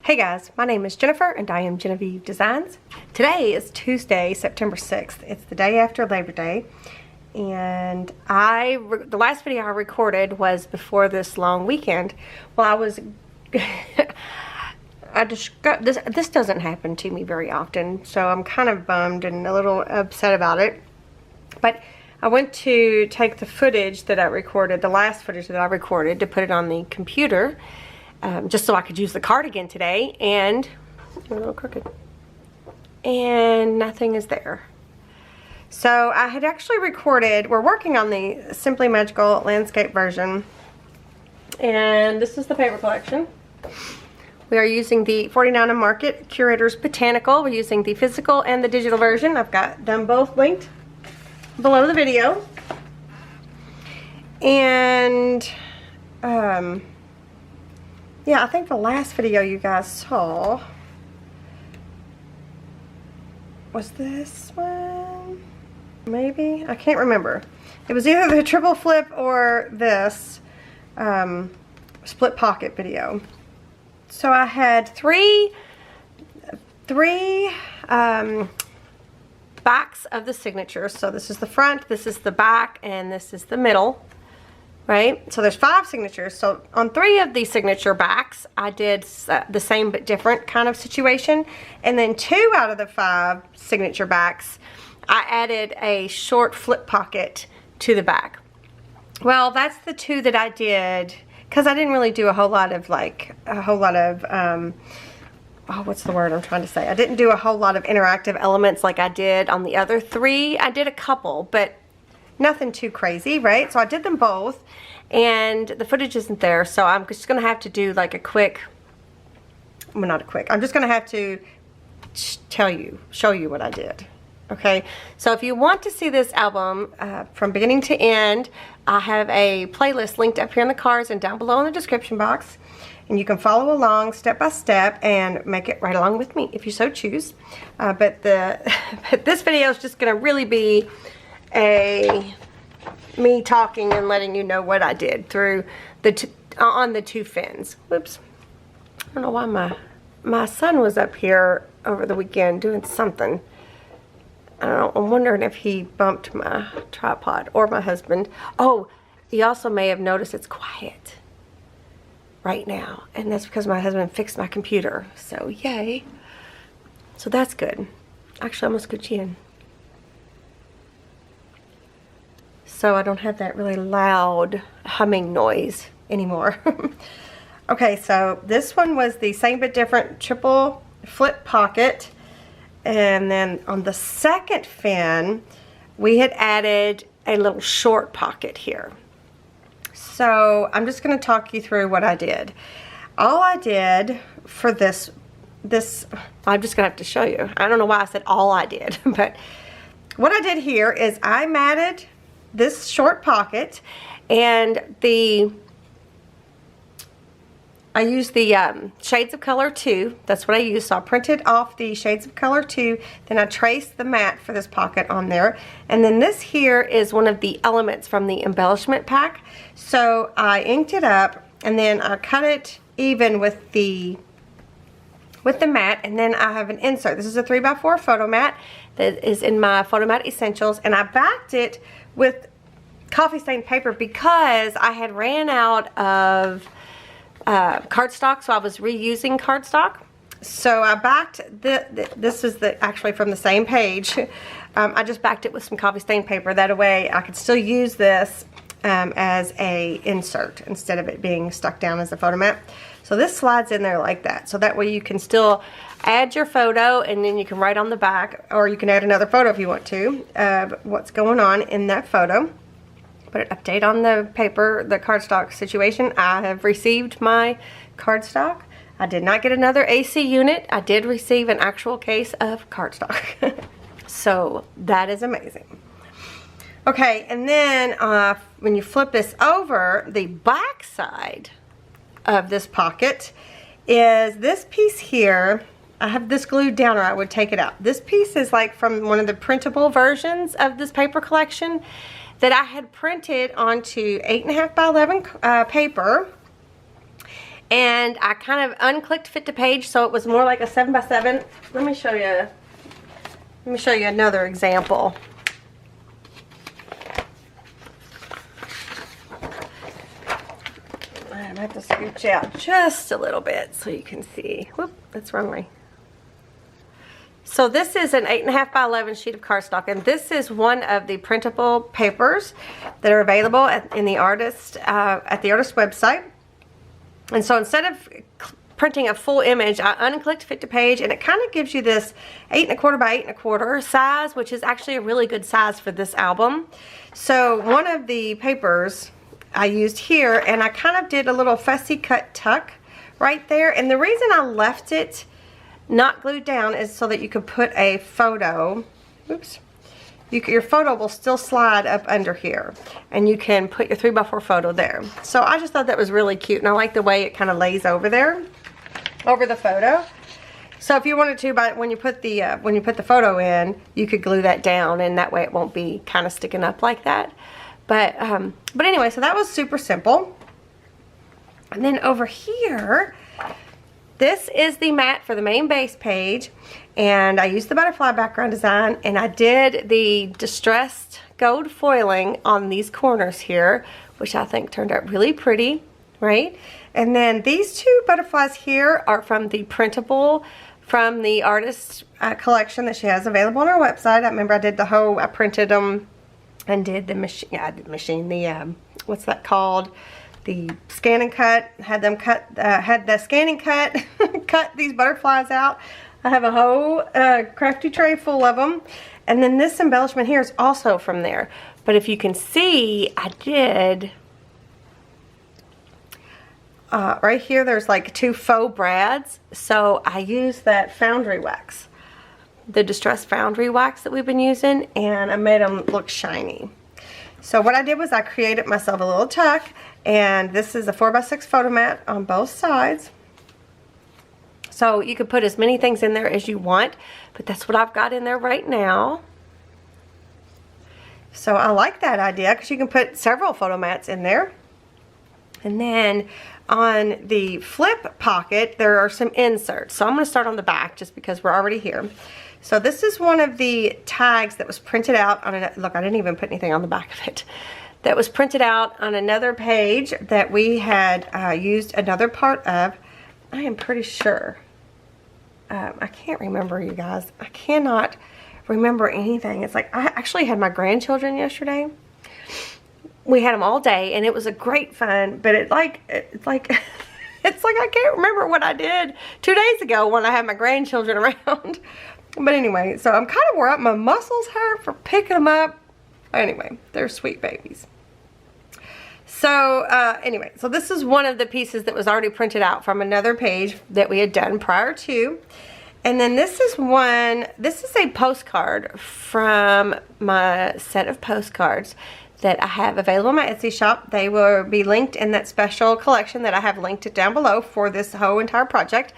Hey guys, my name is Jennifer and I am Genevieve Designs. Today is Tuesday, September 6th. It's the day after Labor Day, and the last video I recorded was before this long weekend. Well, this doesn't happen to me very often, so I'm kind of bummed and a little upset about it. But I went to take the footage that I recorded, the last footage that I recorded, to put it on the computer. Just so I could use the card again today, and a little crooked, and nothing is there. So I had actually recorded, we're working on the Simply Magical landscape version, and this is the paper collection. We are using the 49 and Market Curator's Botanical. We're using the physical and the digital version. I've got them both linked below the video. And yeah, I think the last video you guys saw was this one, maybe? I can't remember. It was either the triple flip or this split pocket video. So I had three backs of the signatures. So this is the front, this is the back, and this is the middle. Right? So there's 5 signatures. So on 3 of the signature backs, I did the same but different kind of situation. And then 2 out of the 5 signature backs, I added a short flip pocket to the back. Well, that's the 2 that I did, because I didn't really do a whole lot of oh, what's the word I'm trying to say? I didn't do a whole lot of interactive elements like I did on the other 3. I did a couple, but nothing too crazy, right? So I did them both, and the footage isn't there, so I'm just gonna have to do like a quick, well, not a quick, I'm just gonna have to show you what I did. Okay, so if you want to see this album from beginning to end, I have a playlist linked up here in the cards and down below in the description box, and you can follow along step by step and make it right along with me if you so choose. But this video is just gonna really be me talking and letting you know what I did through on the 2 fins. Whoops. I don't know why my son was up here over the weekend doing something. I don't know. I'm wondering if he bumped my tripod or my husband. Oh, you also may have noticed it's quiet right now, and that's because my husband fixed my computer. So yay. So that's good. Actually, I'm gonna scooch you in, so I don't have that really loud humming noise anymore. Okay, so this one was the same but different triple flip pocket, and then on the second fin we had added a little short pocket here. So I'm just going to talk you through what I did. All I did for this I'm just gonna have to show you. I don't know why I said all I did, but what I did here is I matted this short pocket, and I used the Shades of Color 2. That's what I used. So I printed off the Shades of Color 2, then I traced the mat for this pocket on there, and then this here is one of the elements from the embellishment pack. So I inked it up, and then I cut it even with the mat, and then I have an insert. This is a 3x4 photo mat that is in my Photo Mat Essentials, and I backed it with coffee stained paper because I had ran out of cardstock, so I was reusing cardstock. So I backed this is actually from the same page. I just backed it with some coffee stained paper. That way I could still use this as a insert instead of it being stuck down as a photo mat. So this slides in there like that, so that way you can still add your photo, and then you can write on the back, or you can add another photo if you want to, of what's going on in that photo. But an update on the paper, the cardstock situation. I have received my cardstock. I did not get another AC unit. I did receive an actual case of cardstock. So that is amazing. Okay, and then when you flip this over, the back side of this pocket is this piece here. I have this glued down, or I would take it out. This piece is like from one of the printable versions of this paper collection that I had printed onto 8.5 by 11 paper, And I kind of unclicked fit to page, so it was more like a 7x7. Let me show you. Let me show you another example. I have to scooch out just a little bit so you can see. Whoop, that's wrong way. So this is an 8.5 by 11 sheet of cardstock, and this is one of the printable papers that are available at the artist website. And so instead of printing a full image, I unclicked fit to page, and it kind of gives you this 8.25 by 8.25 size, which is actually a really good size for this album. So one of the papers I used here, and I kind of did a little fussy cut tuck right there. And the reason I left it not glued down is so that you could put a photo. Oops. Your photo will still slide up under here, and you can put your 3x4 photo there. So I just thought that was really cute, and I like the way it kind of lays over there, over the photo. So if you wanted to, when you put the photo in, you could glue that down, and that way it won't be kind of sticking up like that. But anyway, so that was super simple. And then over here, this is the mat for the main base page, and I used the butterfly background design, and I did the distressed gold foiling on these corners here, which I think turned out really pretty, right? And then these two butterflies here are from the printable, from the artist collection that she has available on her website. I remember I printed them and did the machine, what's that called? The scan and cut, had them cut, had the scan and cut, cut these butterflies out. I have a whole crafty tray full of them. And then this embellishment here is also from there. But if you can see, I did, right here there's like 2 faux brads. So I used that foundry wax, the distressed foundry wax that we've been using, and I made them look shiny. So what I did was I created myself a little tuck, and this is a 4x6 photo mat on both sides. So you could put as many things in there as you want, but that's what I've got in there right now. So I like that idea because you can put several photo mats in there. And then on the flip pocket, there are some inserts. So I'm going to start on the back just because we're already here. So this is one of the tags that was printed out on look, I didn't even put anything on the back of it. That was printed out on another page that we had used another part of. I am pretty sure. I can't remember, you guys. I cannot remember anything. It's like I actually had my grandchildren yesterday. We had them all day, and it was a great fun. But it's like it's like I can't remember what I did 2 days ago when I had my grandchildren around. But anyway, so I'm kind of wore out. My muscles hurt for picking them up. Anyway, they're sweet babies. So anyway, so this is one of the pieces that was already printed out from another page that we had done prior to. And then this is a postcard from my set of postcards that I have available on my Etsy shop. They will be linked in that special collection that I have linked it down below for this whole entire project.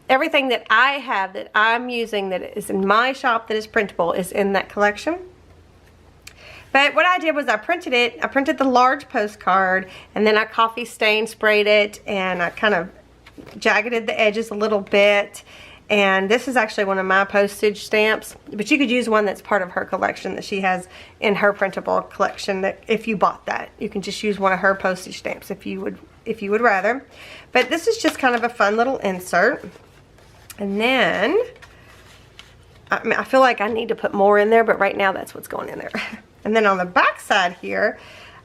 Everything that I have that I'm using that is in my shop that is printable is in that collection. But what I did was I printed the large postcard, and then I coffee stain sprayed it, and I kind of jaggeded the edges a little bit. And this is actually one of my postage stamps, but you could use one that's part of her collection that she has in her printable collection. That if you bought that, you can just use one of her postage stamps if you would rather. But this is just kind of a fun little insert. And then, I feel like I need to put more in there, but right now that's what's going in there. And then on the back side here,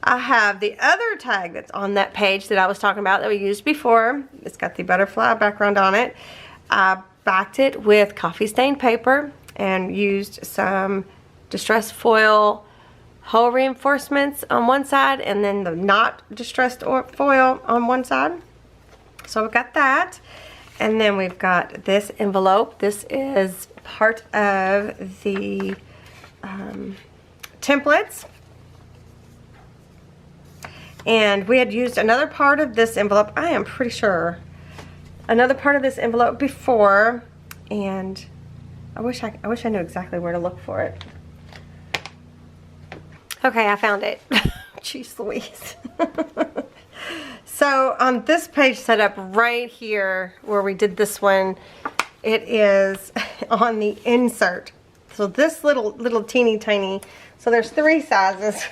I have the other tag that's on that page that I was talking about that we used before. It's got the butterfly background on it. I backed it with coffee stained paper and used some distressed foil hole reinforcements on one side, and then the not distressed foil on one side. So we've got that. And then we've got this envelope. This is part of the templates. And we had used another part of this envelope, I am pretty sure, another part of this envelope before, and I wish I knew exactly where to look for it. Okay, I found it. Jeez Louise. So on this page set up right here where we did this one, it is on the insert. So this little teeny tiny, so there's 3 sizes.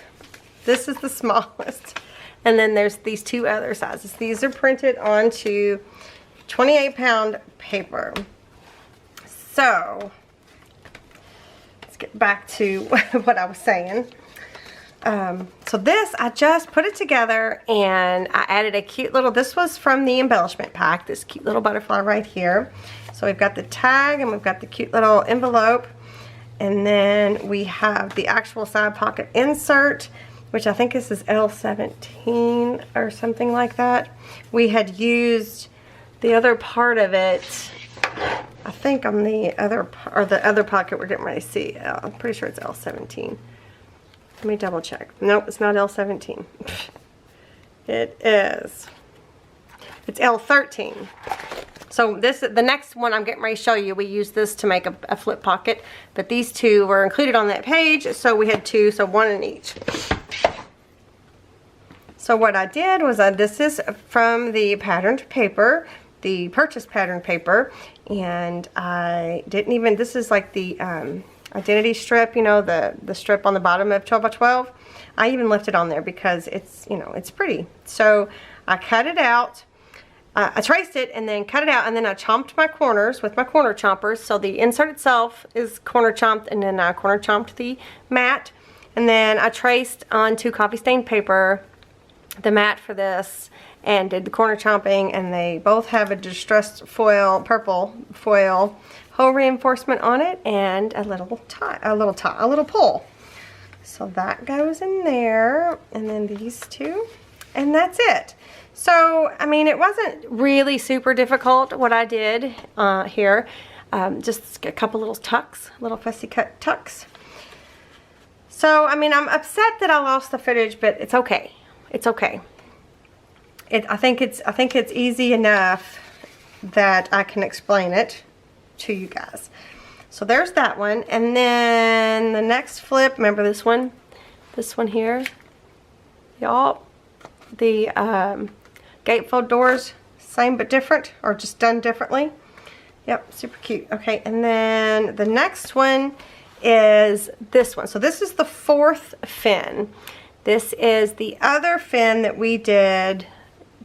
This is the smallest. And then there's these 2 other sizes. These are printed onto 28-pound paper. So let's get back to what I was saying. So this, I just put it together and I added a cute little, this was from the embellishment pack, this cute little butterfly right here. So we've got the tag and we've got the cute little envelope. And then we have the actual side pocket insert, which I think this is L17 or something like that. We had used the other part of it, I think on the other pocket we're getting ready to see. I'm pretty sure it's L17. Let me double check. Nope, it's not L17. It is. It's L13. So the next one I'm getting ready to show you, we used this to make a flip pocket, but these 2 were included on that page, so we had 2, so 1 in each. So what I did was, this is from the patterned paper, the purchase patterned paper, and I didn't even, this is like the identity strip, you know, the strip on the bottom of 12 by 12. I even left it on there because it's, you know, it's pretty. So I cut it out. I traced it and then cut it out, and then I chomped my corners with my corner chompers. So the insert itself is corner chomped, and then I corner chomped the mat, and then I traced onto coffee stained paper the mat for this and did the corner chomping, and they both have a distressed foil, purple foil hole reinforcement on it and a little pull. So that goes in there, and then these 2, and that's it. So, I mean, it wasn't really super difficult what I did here. Just a couple little tucks, little fussy cut tucks. So, I mean, I'm upset that I lost the footage, but it's okay. It's okay. I think it's easy enough that I can explain it to you guys. So there's that one, and then the next flip, remember this one here, y'all, the gatefold doors, same but different, or just done differently. Yep, super cute. Okay, and then the next one is this one. So this is the 4th fin. This is the other fin that we did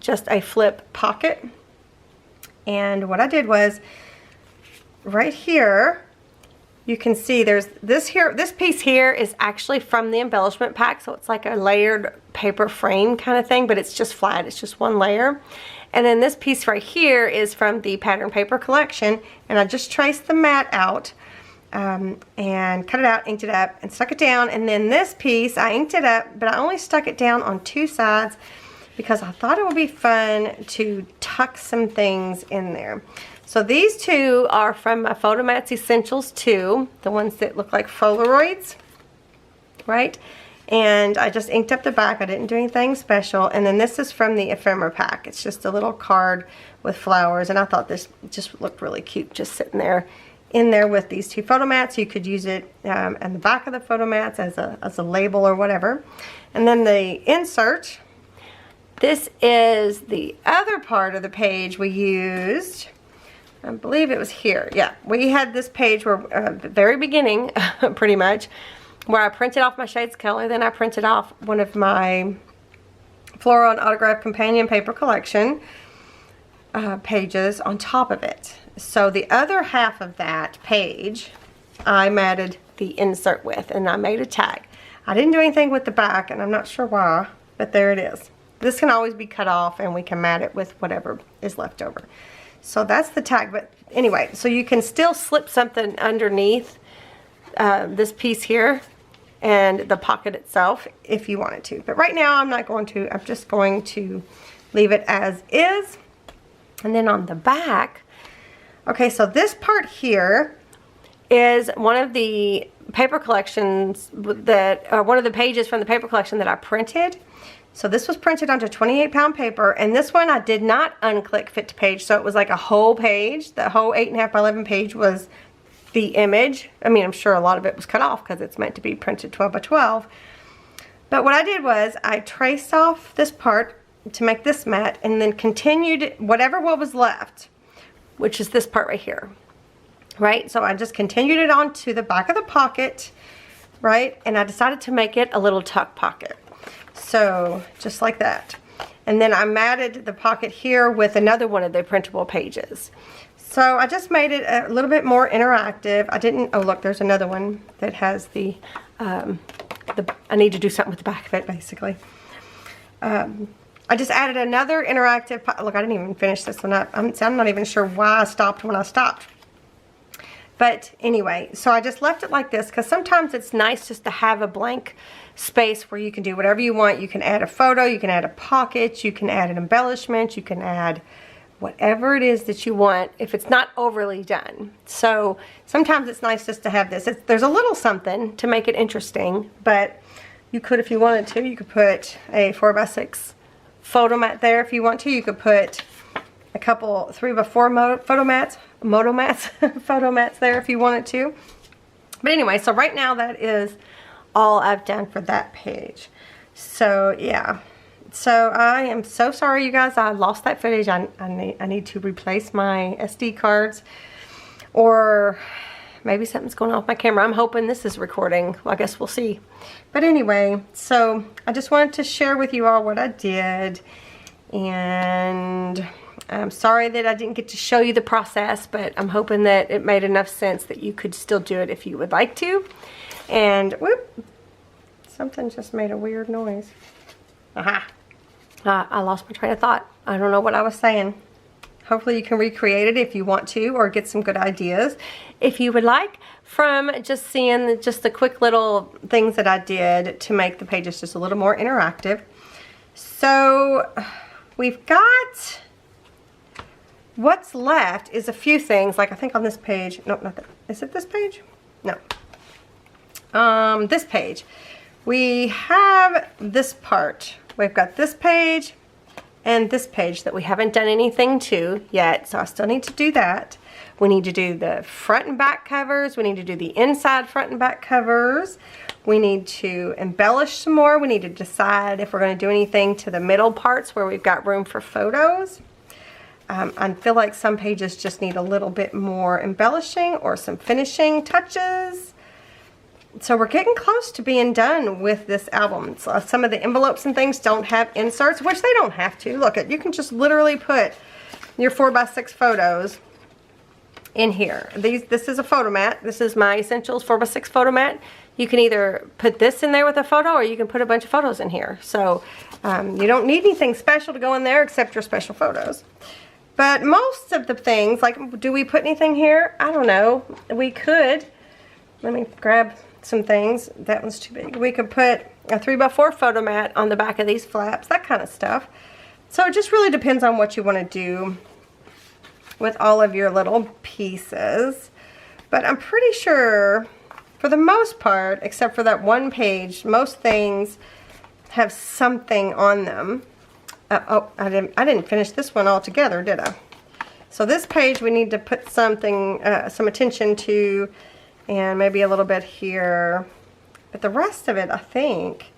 just a flip pocket, and what I did was, right here, you can see there's this piece here is actually from the embellishment pack, so it's like a layered paper frame kind of thing, but it's just flat, it's just one layer. And then this piece right here is from the pattern paper collection, and I just traced the mat out and cut it out, inked it up, and stuck it down. And then this piece, I inked it up, but I only stuck it down on 2 sides because I thought it would be fun to tuck some things in there. So these 2 are from my Photomats Essentials 2, the ones that look like Polaroids, right? And I just inked up the back. I didn't do anything special. And then this is from the ephemera pack. It's just a little card with flowers, and I thought this just looked really cute, just sitting there in there with these 2 Photomats. You could use it on the back of the Photomats as a label or whatever. And then the insert, this is the other part of the page we used. I believe it was here. Yeah, we had this page where the very beginning, pretty much, where I printed off my shades of color. Then I printed off one of my Floral and Autograph Companion Paper Collection pages on top of it. So the other half of that page, I matted the insert with, and I made a tag. I didn't do anything with the back, and I'm not sure why, but there it is. This can always be cut off, and we can mat it with whatever is left over. So that's the tag. But anyway, so you can still slip something underneath this piece here and the pocket itself if you wanted to. But right now I'm not going to. I'm just going to leave it as is. And then on the back, okay, so this part here is one of the paper collections that, one of the pages from the paper collection that I printed. So this was printed onto 28-pound paper, and this one I did not unclick fit to page, so it was like a whole page. The whole 8.5 by 11 page was the image. I mean, I'm sure a lot of it was cut off because it's meant to be printed 12 by 12. But what I did was I traced off this part to make this mat, and then continued whatever what was left, which is this part right here, right? So I just continued it on to the back of the pocket, right? And I decided to make it a little tuck pocket. So just like that. And then I matted the pocket here with another one of the printable pages. So I just made it a little bit more interactive. I didn't, oh look, there's another one that has the I need to do something with the back of it basically. I just added another interactive, look, I didn't even finish this one up. I'm not even sure why I stopped when I stopped. But anyway, so I just left it like this because sometimes it's nice just to have a blank space where you can do whatever you want. You can add a photo, you can add a pocket, you can add an embellishment, you can add whatever it is that you want if it's not overly done. So sometimes it's nice just to have this. There's a little something to make it interesting, but you could, if you wanted to, you could put a 4x6 photo mat there if you want to. You could put a couple 3x4 photo mats there if you wanted to. But anyway, so right now that is all I've done for that page. So yeah, so I am so sorry you guys, I lost that footage. I need to replace my SD cards, or maybe something's going on with my camera. I'm hoping this is recording. Well, I guess we'll see. But anyway, so I just wanted to share with you all what I did, and I'm sorry that I didn't get to show you the process, but I'm hoping that it made enough sense that you could still do it if you would like to. And whoop, something just made a weird noise. Aha. I lost my train of thought. I don't know what I was saying. Hopefully you can recreate it if you want to, or get some good ideas if you would like from just seeing just the quick little things that I did to make the pages just a little more interactive. So we've got, what's left is a few things, like I think on this page, no, not that, is it this page? No. This page. We have this part. We've got this page and this page that we haven't done anything to yet, so I still need to do that. We need to do the front and back covers. We need to do the inside front and back covers. We need to embellish some more. We need to decide if we're going to do anything to the middle parts where we've got room for photos. I feel like some pages just need a little bit more embellishing or some finishing touches. So we're getting close to being done with this album. So some of the envelopes and things don't have inserts, which they don't have to. Look, you can just literally put your 4x6 photos in here. This is a photo mat. This is my Essentials 4x6 photo mat. You can either put this in there with a photo, or you can put a bunch of photos in here. So you don't need anything special to go in there except your special photos. But most of the things, like, do we put anything here? I don't know. We could. Let me grab some things. That one's too big. We could put a 3x4 photo mat on the back of these flaps, that kind of stuff. So it just really depends on what you want to do with all of your little pieces. But I'm pretty sure, for the most part, except for that one page, most things have something on them. Oh, I didn't finish this one all together, did I? So this page we need to put something, some attention to, and maybe a little bit here. But the rest of it, I think,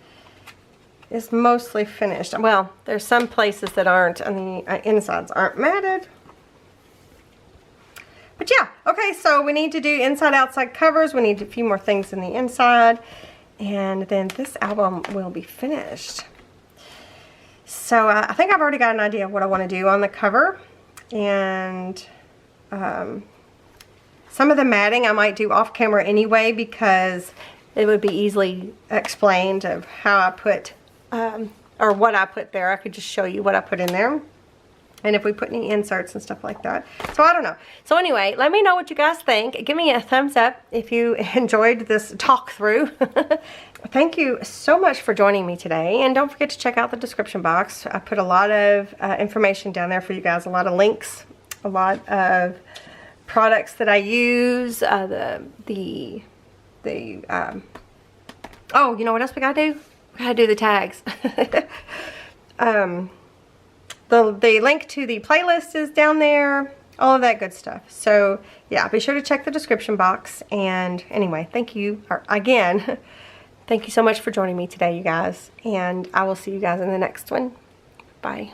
is mostly finished. Well, there's some places that aren't, and the insides aren't matted. But yeah, okay, so we need to do inside-outside covers. We need a few more things in the inside. And then this album will be finished. So I think I've already got an idea of what I want to do on the cover. And some of the matting I might do off camera anyway, because it would be easily explained of how I put, or what I put there. I could just show you what I put in there. And if we put any inserts and stuff like that. So I don't know. So anyway, let me know what you guys think. Give me a thumbs up if you enjoyed this talk through. Thank you so much for joining me today. And don't forget to check out the description box. I put a lot of information down there for you guys. A lot of links. A lot of products that I use. Oh, you know what else we gotta do? We gotta do the tags. The link to the playlist is down there, all of that good stuff. So yeah, be sure to check the description box. And anyway, thank you again. Thank you so much for joining me today, you guys. And I will see you guys in the next one. Bye.